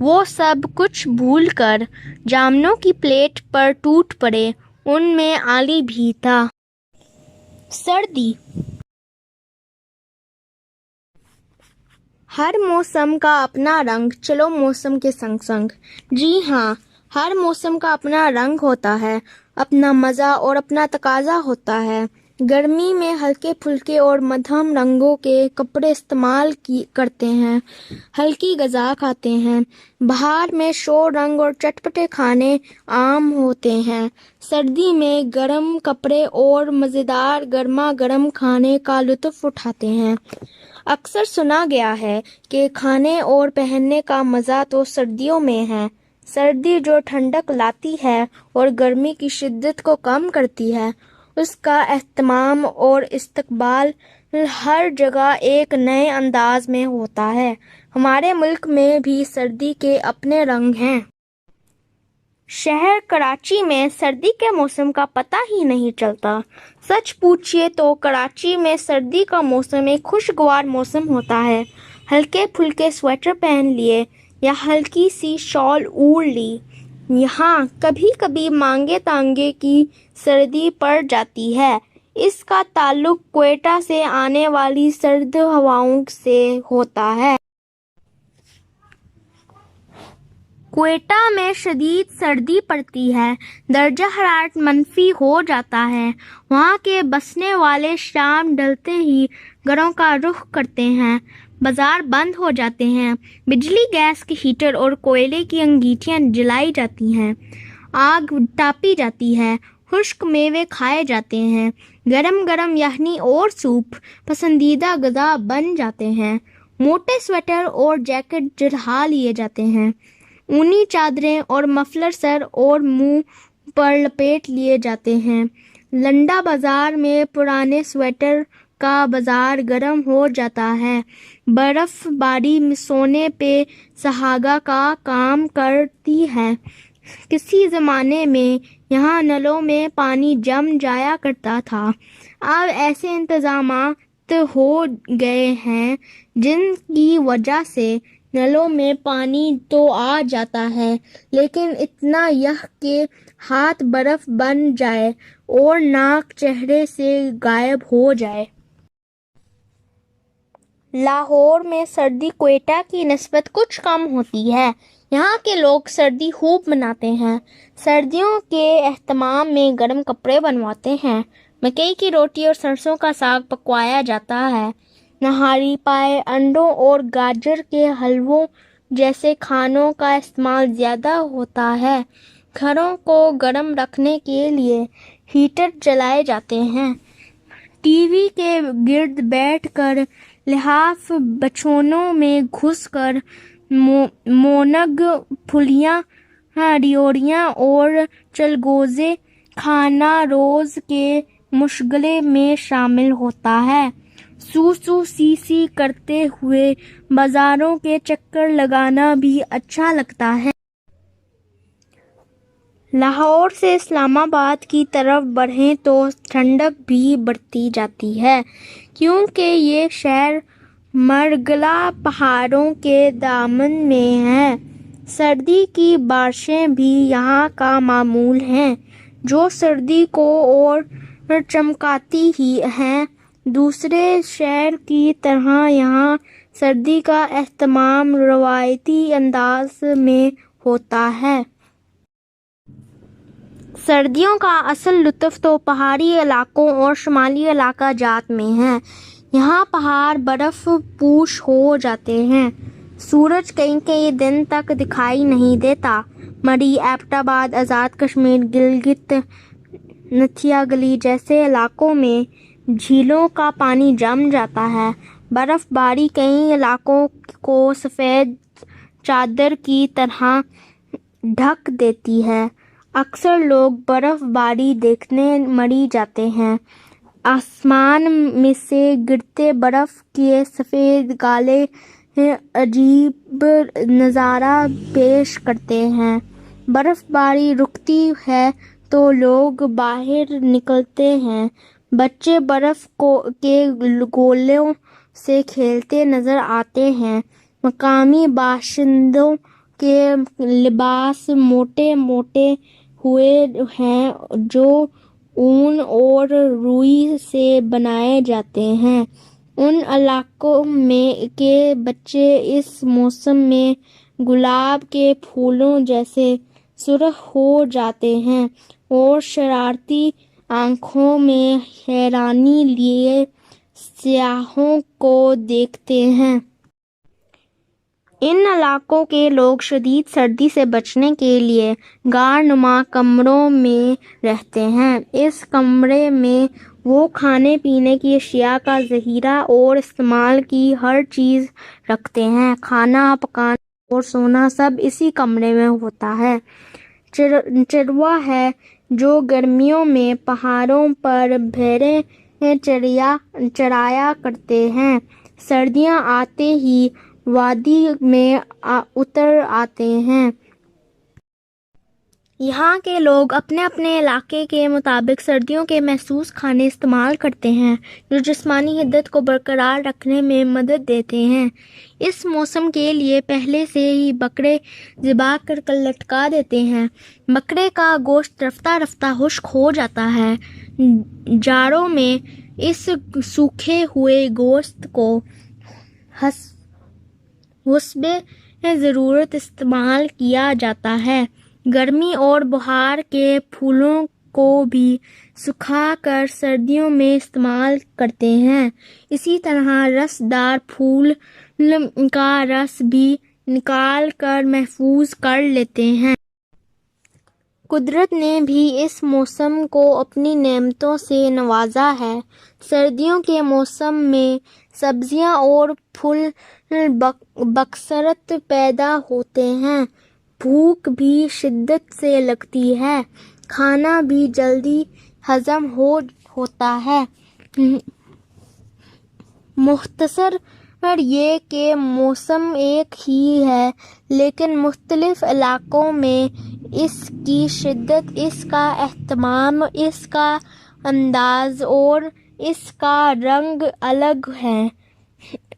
وہ سب کچھ بھول کر جامنوں کی پلیٹ پر ٹوٹ پڑے، ان میں آلی بھی تھا۔ سردی۔ ہر موسم کا اپنا رنگ، چلو موسم کے سنگ سنگ۔ جی ہاں، ہر موسم کا اپنا رنگ ہوتا ہے، اپنا مزہ اور اپنا تقاضا ہوتا ہے۔ گرمی میں ہلکے پھلکے اور مدھم رنگوں کے کپڑے استعمال کرتے ہیں، ہلکی غذا کھاتے ہیں۔ بہار میں شور رنگ اور چٹپٹے کھانے عام ہوتے ہیں۔ سردی میں گرم کپڑے اور مزیدار گرما گرم کھانے کا لطف اٹھاتے ہیں۔ اکثر سنا گیا ہے کہ کھانے اور پہننے کا مزہ تو سردیوں میں ہے۔ سردی جو ٹھنڈک لاتی ہے اور گرمی کی شدت کو کم کرتی ہے، اس کا اہتمام اور استقبال ہر جگہ ایک نئے انداز میں ہوتا ہے۔ ہمارے ملک میں بھی سردی کے اپنے رنگ ہیں۔ شہر کراچی میں سردی کے موسم کا پتہ ہی نہیں چلتا۔ سچ پوچھیے تو کراچی میں سردی کا موسم ایک خوشگوار موسم ہوتا ہے۔ ہلکے پھلکے سویٹر پہن لیے یا ہلکی سی شال اوڑھ لی۔ یہاں کبھی کبھی مانگے تانگے کی سردی پڑ جاتی ہے۔ اس کا تعلق کوئٹہ سے آنے والی سرد ہواؤں سے ہوتا ہے۔ کوئٹہ میں شدید سردی پڑتی ہے، درجہ حرارت منفی ہو جاتا ہے۔ وہاں کے بسنے والے شام ڈھلتے ہی گھروں کا رخ کرتے ہیں، بازار بند ہو جاتے ہیں، بجلی گیس کے ہیٹر اور کوئلے کی انگیٹھیاں جلائی جاتی ہیں، آگ تاپی جاتی ہے، خشک میوے کھائے جاتے ہیں، گرم گرم یخنی اور سوپ پسندیدہ غذا بن جاتے ہیں، موٹے سویٹر اور جیکٹ چڑھا لیے جاتے ہیں، اونی چادریں اور مفلر سر اور منہ پر لپیٹ لیے جاتے ہیں۔ لنڈا بازار میں پرانے سویٹر کا بازار گرم ہو جاتا ہے۔ برف باری سونے پہ سہاگا کا کام کرتی ہے۔ کسی زمانے میں یہاں نلوں میں پانی جم جایا کرتا تھا، اب ایسے انتظامات ہو گئے ہیں جن کی وجہ سے نلوں میں پانی تو آ جاتا ہے، لیکن اتنا یہ کہ ہاتھ برف بن جائے اور ناک چہرے سے غائب ہو جائے۔ لاہور میں سردی کوئٹہ کی نسبت کچھ کم ہوتی ہے۔ یہاں کے لوگ سردی خوب مناتے ہیں۔ سردیوں کے اہتمام میں گرم کپڑے بنواتے ہیں، مکئی کی روٹی اور سرسوں کا ساگ پکوایا جاتا ہے، نہاری پائے، انڈوں اور گاجر کے حلووں جیسے کھانوں کا استعمال زیادہ ہوتا ہے۔ گھروں کو گرم رکھنے کے لیے ہیٹر جلائے جاتے ہیں۔ ٹی وی کے گرد بیٹھ کر لحاف بچھونوں میں گھس کر مونگ پھلیاں، ریوڑیاں اور چلگوزے کھانا روز کے مشغلے میں شامل ہوتا ہے۔ سو سو سی سی کرتے ہوئے بازاروں کے چکر لگانا بھی اچھا لگتا ہے۔ لاہور سے اسلام آباد کی طرف بڑھیں تو ٹھنڈک بھی بڑھتی جاتی ہے، کیونکہ یہ شہر مرگلا پہاڑوں کے دامن میں ہے۔ سردی کی بارشیں بھی یہاں کا معمول ہیں، جو سردی کو اور چمکاتی ہی ہیں۔ دوسرے شہر کی طرح یہاں سردی کا اہتمام روایتی انداز میں ہوتا ہے۔ سردیوں کا اصل لطف تو پہاڑی علاقوں اور شمالی علاقہ جات میں ہے۔ یہاں پہاڑ برف پوش ہو جاتے ہیں، سورج کئی کئی دن تک دکھائی نہیں دیتا۔ مری، ایبٹ آباد، آزاد کشمیر، گلگت، نتھیا گلی جیسے علاقوں میں جھیلوں کا پانی جم جاتا ہے۔ برف باری کئی علاقوں کو سفید چادر کی طرح ڈھک دیتی ہے۔ اکثر لوگ برف باری دیکھنے مری جاتے ہیں، آسمان میں سے گرتے برف کے سفید گولے عجیب نظارہ پیش کرتے ہیں۔ برف باری رکتی ہے تو لوگ باہر نکلتے ہیں، بچے برف کے گولوں سے کھیلتے نظر آتے ہیں۔ مقامی باشندوں کے لباس موٹے موٹے ہوئے ہیں جو اون اور روئی سے بنائے جاتے ہیں۔ ان علاقوں میں کے بچے اس موسم میں گلاب کے پھولوں جیسے سرخ ہو جاتے ہیں اور شرارتی آنکھوں میں حیرانی لیے سیاحوں کو دیکھتے ہیں۔ ان علاقوں کے لوگ شدید سردی سے بچنے کے لیے غار نما کمروں میں رہتے ہیں۔ اس کمرے میں وہ کھانے پینے کی اشیاء کا ذخیرہ اور استعمال کی ہر چیز رکھتے ہیں۔ کھانا پکانا اور سونا سب اسی کمرے میں ہوتا ہے۔ چرواہ ہیں جو گرمیوں میں پہاڑوں پر بھیڑیں چرایا کرتے ہیں، سردیاں آتے ہی وادی میں اتر آتے ہیں۔ یہاں کے لوگ اپنے اپنے علاقے کے مطابق سردیوں کے مخصوص کھانے استعمال کرتے ہیں جو جسمانی حدت کو برقرار رکھنے میں مدد دیتے ہیں۔ اس موسم کے لیے پہلے سے ہی بکرے ذبح کر لٹکا دیتے ہیں۔ بکرے کا گوشت رفتہ رفتہ خشک ہو جاتا ہے۔ جاڑوں میں اس سوکھے ہوئے گوشت کو حسب ضرورت استعمال کیا جاتا ہے۔ گرمی اور بہار کے پھولوں کو بھی سکھا کر سردیوں میں استعمال کرتے ہیں۔ اسی طرح رس دار پھول کا رس بھی نکال کر محفوظ کر لیتے ہیں۔ قدرت نے بھی اس موسم کو اپنی نعمتوں سے نوازا ہے۔ سردیوں کے موسم میں سبزیاں اور پھل بکثرت پیدا ہوتے ہیں، بھوک بھی شدت سے لگتی ہے، کھانا بھی جلدی ہضم ہوتا ہے۔ مختصر یہ کہ موسم ایک ہی ہے لیکن مختلف علاقوں میں اس کی شدت، اس کا اہتمام، اس کا انداز اور اس کا رنگ الگ ہیں،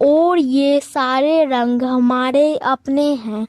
اور یہ سارے رنگ ہمارے اپنے ہیں۔